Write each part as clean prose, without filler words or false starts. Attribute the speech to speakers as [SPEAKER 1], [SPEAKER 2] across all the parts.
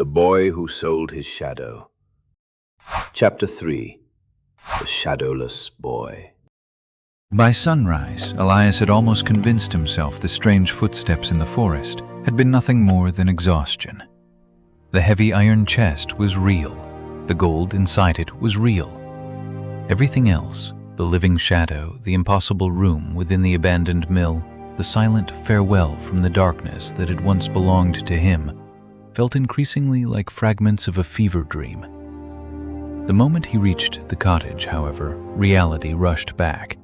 [SPEAKER 1] The Boy Who Sold His Shadow. Chapter 3. The Shadowless Boy.
[SPEAKER 2] By sunrise, Elias had almost convinced himself the strange footsteps in the forest had been nothing more than exhaustion. The heavy iron chest was real. The gold inside it was real. Everything else, the living shadow, the impossible room within the abandoned mill, the silent farewell from the darkness that had once belonged to him, felt increasingly like fragments of a fever dream. The moment he reached the cottage, however, reality rushed back.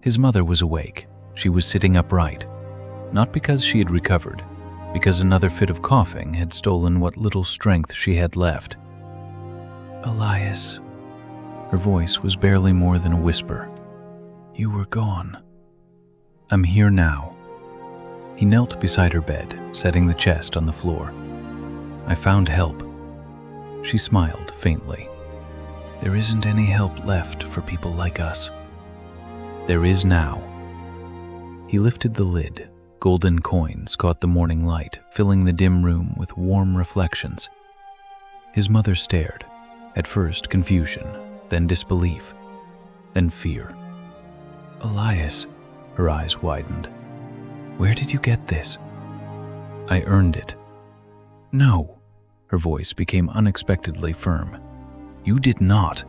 [SPEAKER 2] His mother was awake. She was sitting upright, not because she had recovered, because another fit of coughing had stolen what little strength she had left. "Elias." Her voice was barely more than a whisper. "You were gone." "I'm here now." He knelt beside her bed, setting the chest on the floor. "I found help." She smiled faintly. "There isn't any help left for people like us." "There is now." He lifted the lid. Golden coins caught the morning light, filling the dim room with warm reflections. His mother stared, at first confusion, then disbelief, then fear. "Elias," her eyes widened. "Where did you get this?" "I earned it." "No." Her voice became unexpectedly firm. "You did not."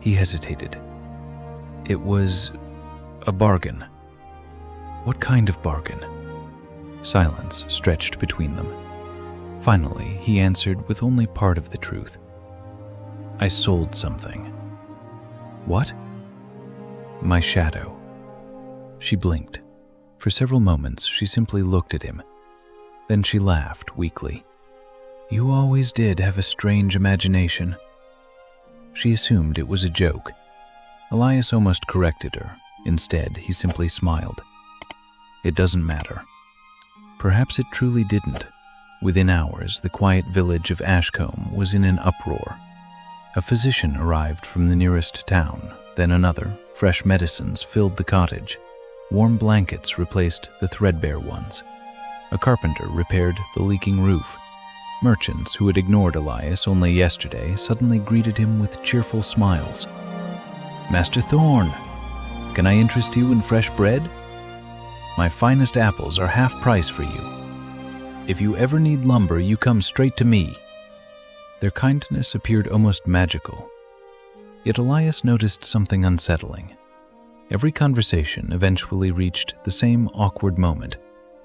[SPEAKER 2] He hesitated. "It was a bargain." "What kind of bargain?" Silence stretched between them. Finally, he answered with only part of the truth. "I sold something." "What?" "My shadow." She blinked. For several moments, she simply looked at him. Then she laughed weakly. "You always did have a strange imagination." She assumed it was a joke. Elias almost corrected her. Instead, he simply smiled. "It doesn't matter." Perhaps it truly didn't. Within hours, the quiet village of Ashcombe was in an uproar. A physician arrived from the nearest town, then another. Fresh medicines filled the cottage. Warm blankets replaced the threadbare ones. A carpenter repaired the leaking roof. Merchants who had ignored Elias only yesterday suddenly greeted him with cheerful smiles. "Master Thorn, can I interest you in fresh bread? My finest apples are half price for you. If you ever need lumber, you come straight to me." Their kindness appeared almost magical. Yet Elias noticed something unsettling. Every conversation eventually reached the same awkward moment.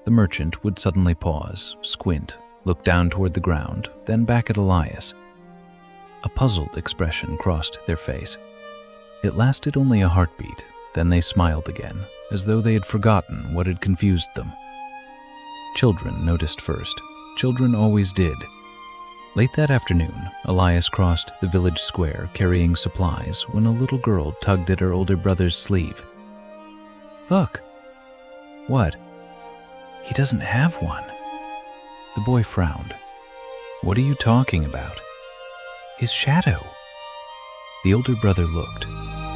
[SPEAKER 2] The merchant would suddenly pause, squint, look down toward the ground, then back at Elias. A puzzled expression crossed their face. It lasted only a heartbeat, then they smiled again, as though they had forgotten what had confused them. Children noticed first. Children always did. Late that afternoon, Elias crossed the village square carrying supplies when a little girl tugged at her older brother's sleeve. "Look." "What?" "He doesn't have one." The boy frowned. "What are you talking about?" "His shadow." The older brother looked.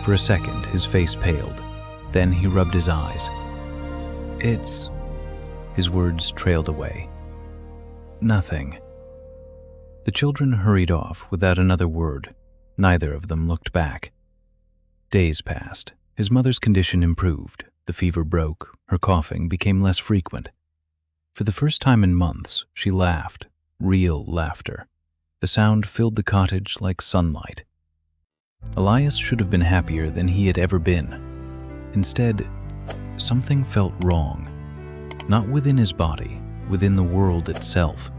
[SPEAKER 2] For a second, his face paled. Then he rubbed his eyes. "It's..." His words trailed away. "Nothing." The children hurried off without another word. Neither of them looked back. Days passed. His mother's condition improved. The fever broke. Her coughing became less frequent. For the first time in months, she laughed. Real laughter. The sound filled the cottage like sunlight. Elias should have been happier than he had ever been. Instead, something felt wrong. Not within his body, within the world itself.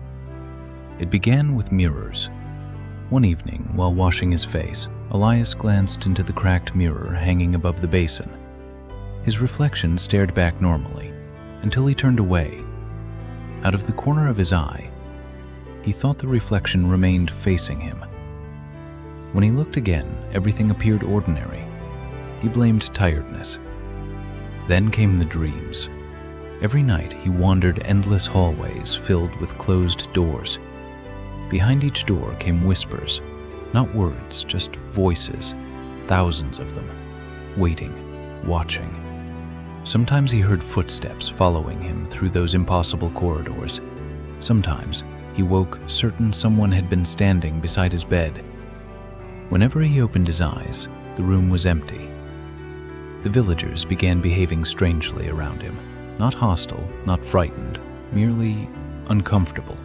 [SPEAKER 2] It began with mirrors. One evening, while washing his face, Elias glanced into the cracked mirror hanging above the basin. His reflection stared back normally, until he turned away. Out of the corner of his eye, he thought the reflection remained facing him. When he looked again, everything appeared ordinary. He blamed tiredness. Then came the dreams. Every night he wandered endless hallways filled with closed doors. Behind each door came whispers, not words, just voices, thousands of them, waiting, watching. Sometimes he heard footsteps following him through those impossible corridors. Sometimes he woke certain someone had been standing beside his bed. Whenever he opened his eyes, the room was empty. The villagers began behaving strangely around him, not hostile, not frightened, merely uncomfortable.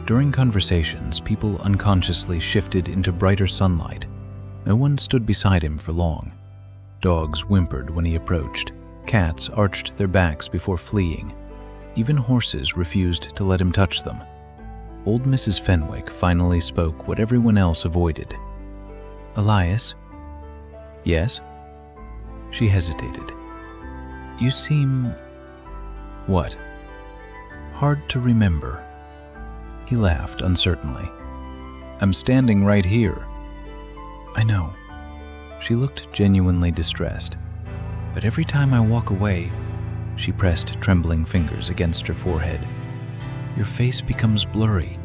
[SPEAKER 2] During conversations, people unconsciously shifted into brighter sunlight. No one stood beside him for long. Dogs whimpered when he approached. Cats arched their backs before fleeing. Even horses refused to let him touch them. Old Mrs. Fenwick finally spoke what everyone else avoided. "Elias?" "Yes?" She hesitated. "You seem..." "What?" "Hard to remember." He laughed uncertainly. "I'm standing right here." "I know." She looked genuinely distressed. "But every time I walk away," she pressed trembling fingers against her forehead, "your face becomes blurry."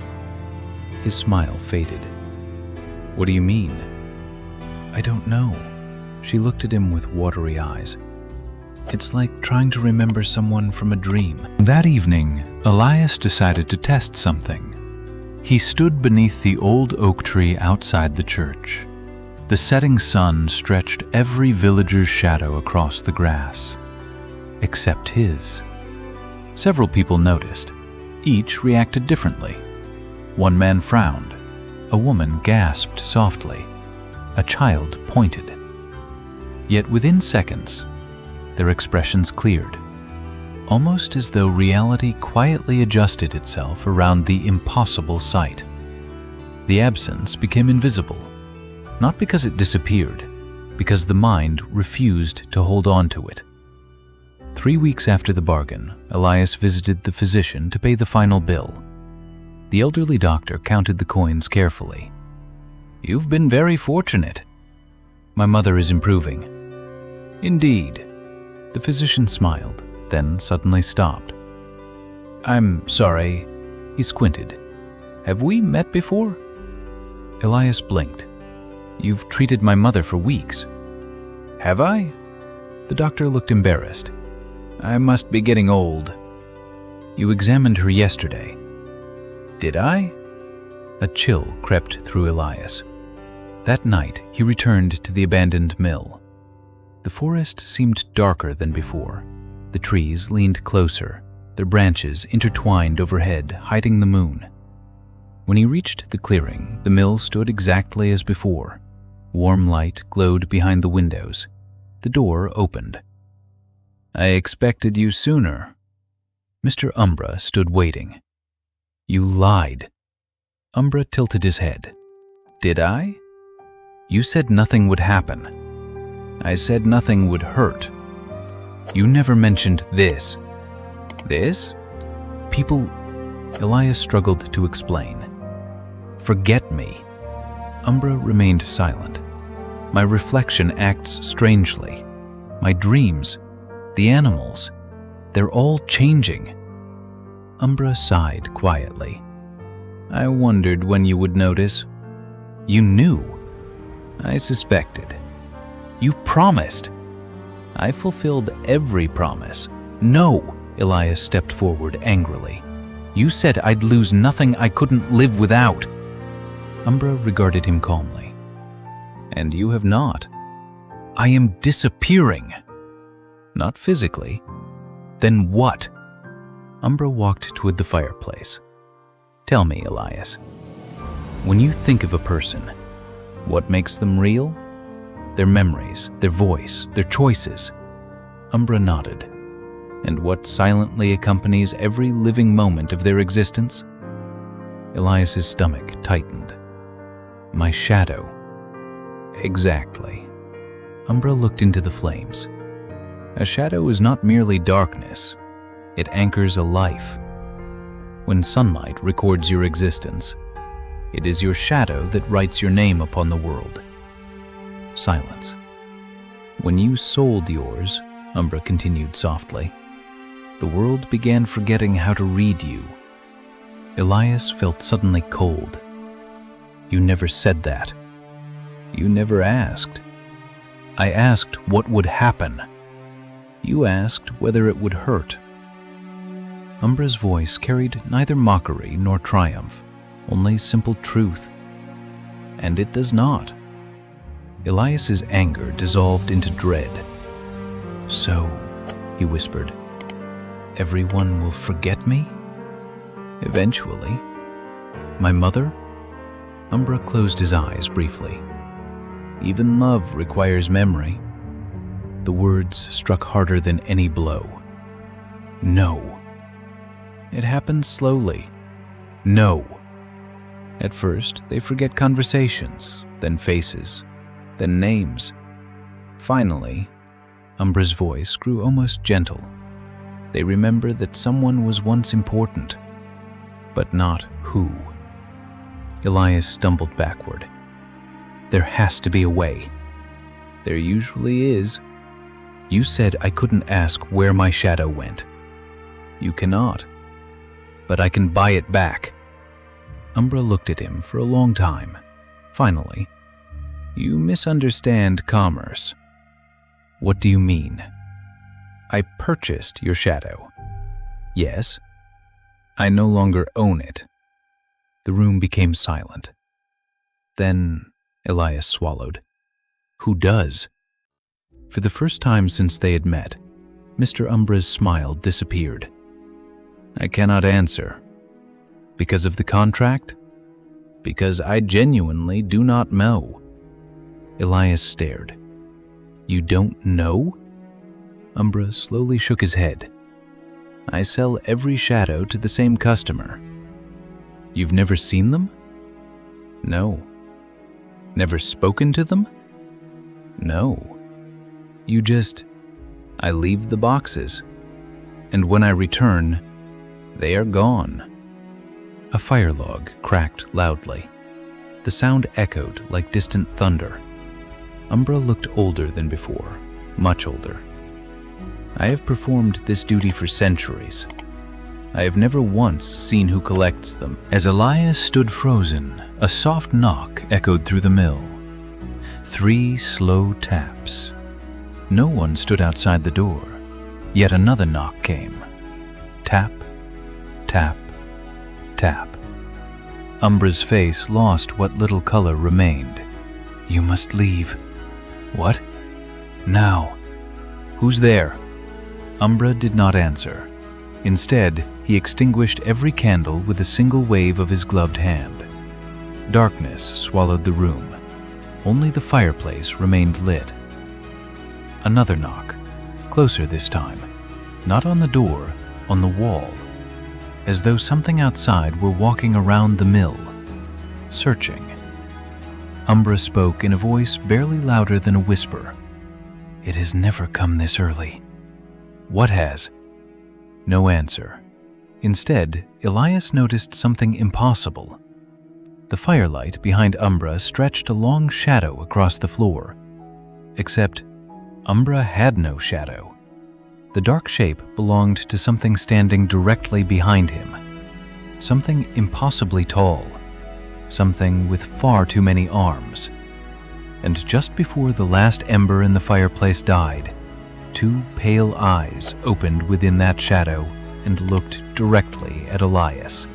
[SPEAKER 2] His smile faded. "What do you mean?" "I don't know." She looked at him with watery eyes. "It's like trying to remember someone from a dream." That evening, Elias decided to test something. He stood beneath the old oak tree outside the church. The setting sun stretched every villager's shadow across the grass, except his. Several people noticed. Each reacted differently. One man frowned. A woman gasped softly. A child pointed. Yet within seconds, their expressions cleared, almost as though reality quietly adjusted itself around the impossible sight. The absence became invisible, not because it disappeared, because the mind refused to hold on to it. 3 weeks after the bargain, Elias visited the physician to pay the final bill. The elderly doctor counted the coins carefully. "You've been very fortunate." "My mother is improving." "Indeed." The physician smiled, then suddenly stopped. "I'm sorry." He squinted. "Have we met before?" Elias blinked. "You've treated my mother for weeks." "Have I?" The doctor looked embarrassed. "I must be getting old." "You examined her yesterday." "Did I?" A chill crept through Elias. That night, he returned to the abandoned mill. The forest seemed darker than before. The trees leaned closer, their branches intertwined overhead, hiding the moon. When he reached the clearing, the mill stood exactly as before. Warm light glowed behind the windows. The door opened. "I expected you sooner." Mr. Umbra stood waiting. "You lied." Umbra tilted his head. "Did I?" "You said nothing would happen." "I said nothing would hurt." "You never mentioned this." "This?" "People..." Elias struggled to explain. "Forget me." Umbra remained silent. "My reflection acts strangely. My dreams, the animals, they're all changing." Umbra sighed quietly. "I wondered when you would notice." "You knew." "I suspected." "You promised." "I fulfilled every promise." "No!" Elias stepped forward angrily. "You said I'd lose nothing I couldn't live without." Umbra regarded him calmly. "And you have not." "I am disappearing." "Not physically." "Then what?" Umbra walked toward the fireplace. "Tell me, Elias, when you think of a person, what makes them real? Their memories, their voice, their choices." Umbra nodded. "And what silently accompanies every living moment of their existence?" Elias's stomach tightened. "My shadow." "Exactly." Umbra looked into the flames. "A shadow is not merely darkness. It anchors a life. When sunlight records your existence, it is your shadow that writes your name upon the world." Silence. "When you sold yours," Umbra continued softly, "the world began forgetting how to read you." Elias felt suddenly cold. "You never said that." "You never asked." "I asked what would happen." "You asked whether it would hurt." Umbra's voice carried neither mockery nor triumph, only simple truth. And it does not. Elias's anger dissolved into dread. "So," he whispered, "everyone will forget me? Eventually. My mother?" Umbra closed his eyes briefly. "Even love requires memory." The words struck harder than any blow. "No." "It happens slowly." "No." At first, they forget conversations, then faces, then names. Finally, Umbra's voice grew almost gentle. They remember that someone was once important, but not who. Elias stumbled backward. "There has to be a way." "There usually is." "You said I couldn't ask where my shadow went." "You cannot. But I can buy it back." Umbra looked at him for a long time. Finally, "You misunderstand commerce." "What do you mean?" "I purchased your shadow." "Yes." "I no longer own it." The room became silent. "Then," Elias swallowed, "who does?" For the first time since they had met, Mister Umbra's smile disappeared. "I cannot answer." "Because of the contract?" "Because I genuinely do not know." Elias stared. "You don't know?" Umbra slowly shook his head. "I sell every shadow to the same customer." "You've never seen them?" "No." "Never spoken to them?" "No." "You just—" "I leave the boxes, and when I return, they are gone." A fire log cracked loudly. The sound echoed like distant thunder. Umbra looked older than before, much older. "I have performed this duty for centuries. I have never once seen who collects them." As Elias stood frozen, a soft knock echoed through the mill. 3 slow taps. No one stood outside the door. Yet another knock came. Tap, tap, tap. Umbra's face lost what little color remained. "You must leave." "What?" "Now." "Who's there?" Umbra did not answer. Instead, he extinguished every candle with a single wave of his gloved hand. Darkness swallowed the room. Only the fireplace remained lit. Another knock, closer this time, not on the door, on the wall, as though something outside were walking around the mill, searching. Umbra spoke in a voice barely louder than a whisper. "It has never come this early." "What has?" No answer. Instead, Elias noticed something impossible. The firelight behind Umbra stretched a long shadow across the floor. Except, Umbra had no shadow. The dark shape belonged to something standing directly behind him. Something impossibly tall. Something with far too many arms. And just before the last ember in the fireplace died, 2 pale eyes opened within that shadow and looked directly at Elias.